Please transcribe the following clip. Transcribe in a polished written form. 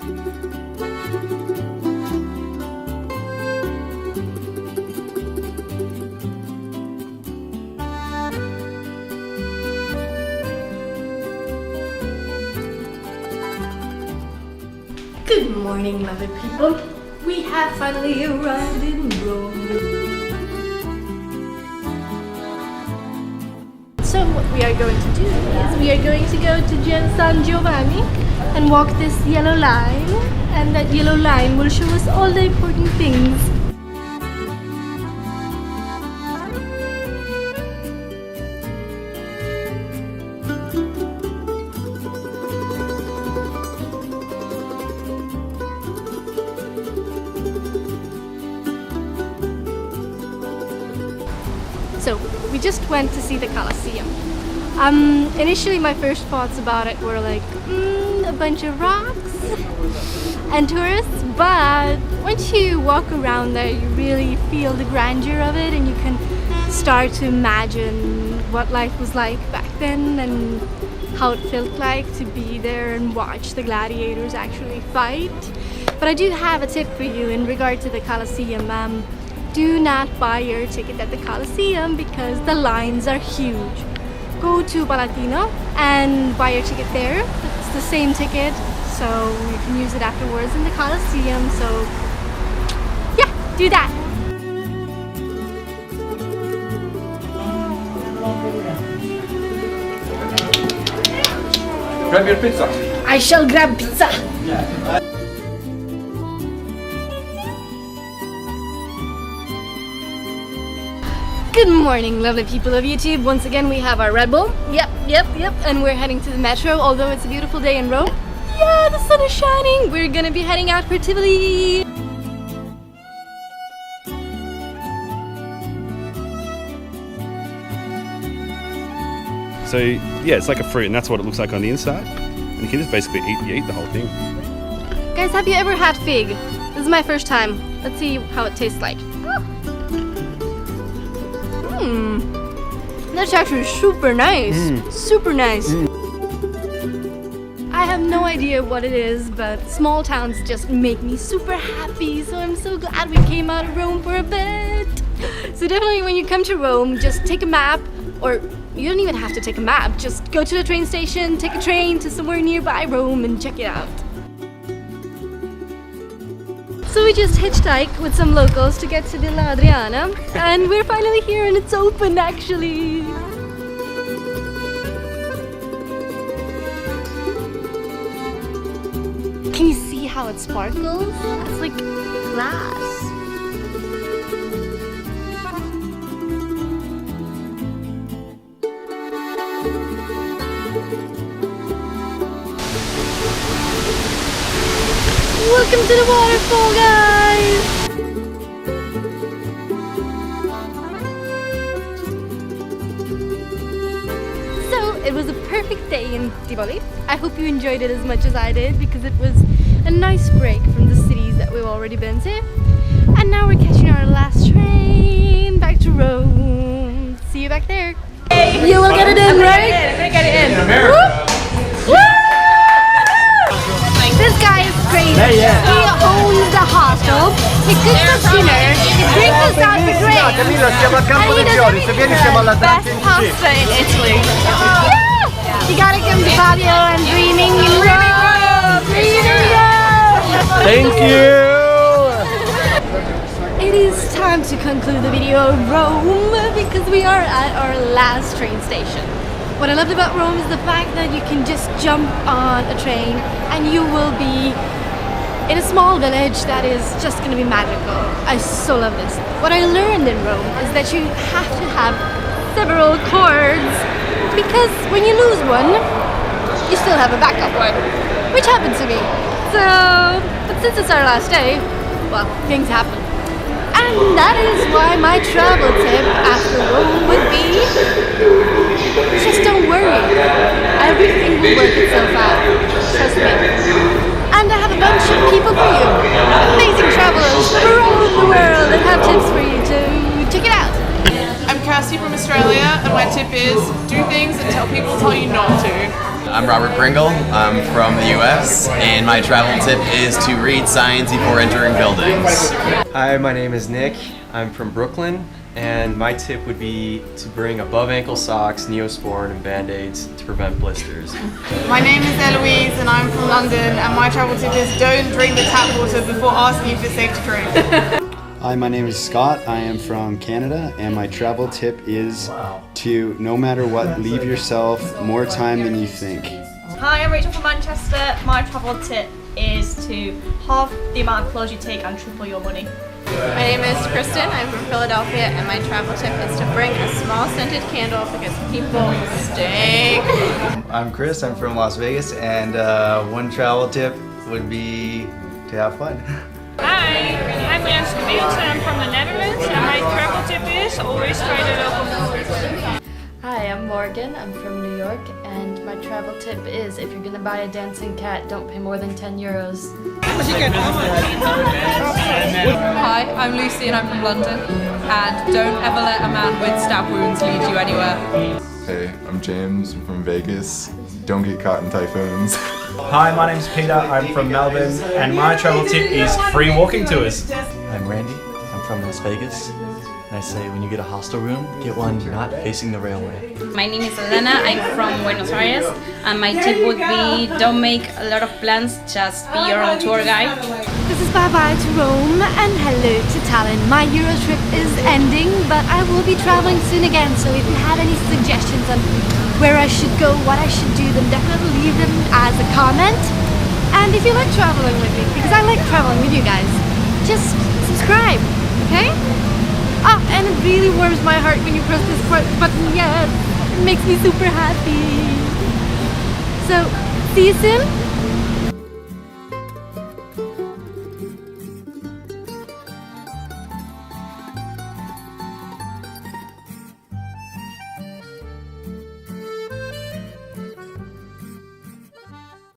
Good morning, lovely people. We have finally arrived in Rome. So what we are going to do is we are going to go to San Giovanni and walk this yellow line, and that yellow line will show us all the important things. So we just went to see the Colosseum. Initially my first thoughts about it were like, a bunch of rocks and tourists, but once you walk around there you really feel the grandeur of it, and you can start to imagine what life was like back then and how it felt like to be there and watch the gladiators actually fight. But I do have a tip for you in regard to the Colosseum. Do not buy your ticket at the Colosseum because the lines are huge. Go to Palatino and buy your ticket there. It's the same ticket, so you can use it afterwards in the Colosseum. So yeah, do that. Grab your pizza. I shall grab pizza. Good morning, lovely people of YouTube. Once again, we have our Red Bull. Yep. And we're heading to the metro, although it's a beautiful day in Rome. Yeah, the sun is shining. We're gonna be heading out for Tivoli. So yeah, it's like a fruit, and that's what it looks like on the inside. And you can just basically eat the whole thing. Guys, have you ever had fig? This is my first time. Let's see how it tastes like. That's actually super nice. Super nice. I have no idea what it is, but small towns just make me super happy. So I'm so glad we came out of Rome for a bit. So definitely when you come to Rome, just take a map, or you don't even have to take a map. Just go to the train station, take a train to somewhere nearby Rome and check it out. So we just hitchhiked with some locals to get to Villa Adriana, and we're finally here and it's open actually. Can you see how it sparkles? It's like glass. Welcome to the waterfall, guys! So, it was a perfect day in Tivoli. I hope you enjoyed it as much as I did, because it was a nice break from the cities that we've already been to. And now we're catching our last train back to Rome. See you back there. You will get it in, right? I'm gonna get it in. America. This guy is crazy. He owns the hostel, he cooks us dinner, he brings us out for drinks, and he does everything for us. Best pasta in Italy. Yeah! You gotta come to Fabio and Dreaming in Rome! Dreaming in Rome! Thank you! It is time to conclude the video of Rome because we are at our last train station. What I loved about Rome is the fact that you can just jump on a train and you will be in a small village that is just going to be magical. I so love this. What I learned in Rome is that you have to have several cords, because when you lose one, you still have a backup one, which happened to me. So, but since it's our last day, well, things happen. And that is why my travel tip after Rome would be, just don't worry. Everything will work itself out. Trust me. And I have a bunch of people for you. Amazing travelers from all over the world that have tips for you to check it out. I'm Kirsty from Australia, and my tip is do things until people tell you not to. I'm Robert Pringle. I'm from the US, and my travel tip is to read signs before entering buildings. Hi, my name is Nick. I'm from Brooklyn, and my tip would be to bring above ankle socks, Neosporin, and Band-Aids to prevent blisters. My name is Eloise and I'm from London, and my travel tip is don't drink the tap water before asking if it's safe to drink. Hi, my name is Scott. I am from Canada, and my travel tip is to, no matter what, leave yourself more time than you think. Hi, I'm Rachel from Manchester. My travel tip is to halve the amount of clothes you take and triple your money. My name is Kristen. I'm from Philadelphia, and my travel tip is to bring a small scented candle because people stink. I'm Chris. I'm from Las Vegas, and one travel tip would be to have fun. Hi, I'm Lance de Beels and I'm from the Netherlands, and my travel tip is always try the local food. Hi, I'm Morgan. I'm from New York, and my travel tip is if you're gonna buy a dancing cat, don't pay more than 10 euros. Hi, I'm Lucy and I'm from London, and don't ever let a man with stab wounds lead you anywhere. Hey, I'm James. I'm from Vegas. Don't get caught in typhoons. Hi, my name's Peter. I'm from Melbourne, and my travel tip is free walking tours. I'm Randy. I'm from Las Vegas. And I say when you get a hostel room, get one not facing the railway. My name is Elena. I'm from Buenos Aires, and my tip would be don't make a lot of plans, just be your own tour guide. This is bye-bye to Rome and hello to Tallinn. My Euro trip is ending, but I will be traveling soon again, so if you have any suggestions on where I should go, what I should do, then definitely leave them as a comment. And if you like traveling with me, because I like traveling with you guys, just subscribe, okay? Ah, and it really warms my heart when you press this button, yes, it makes me super happy. So, see you soon.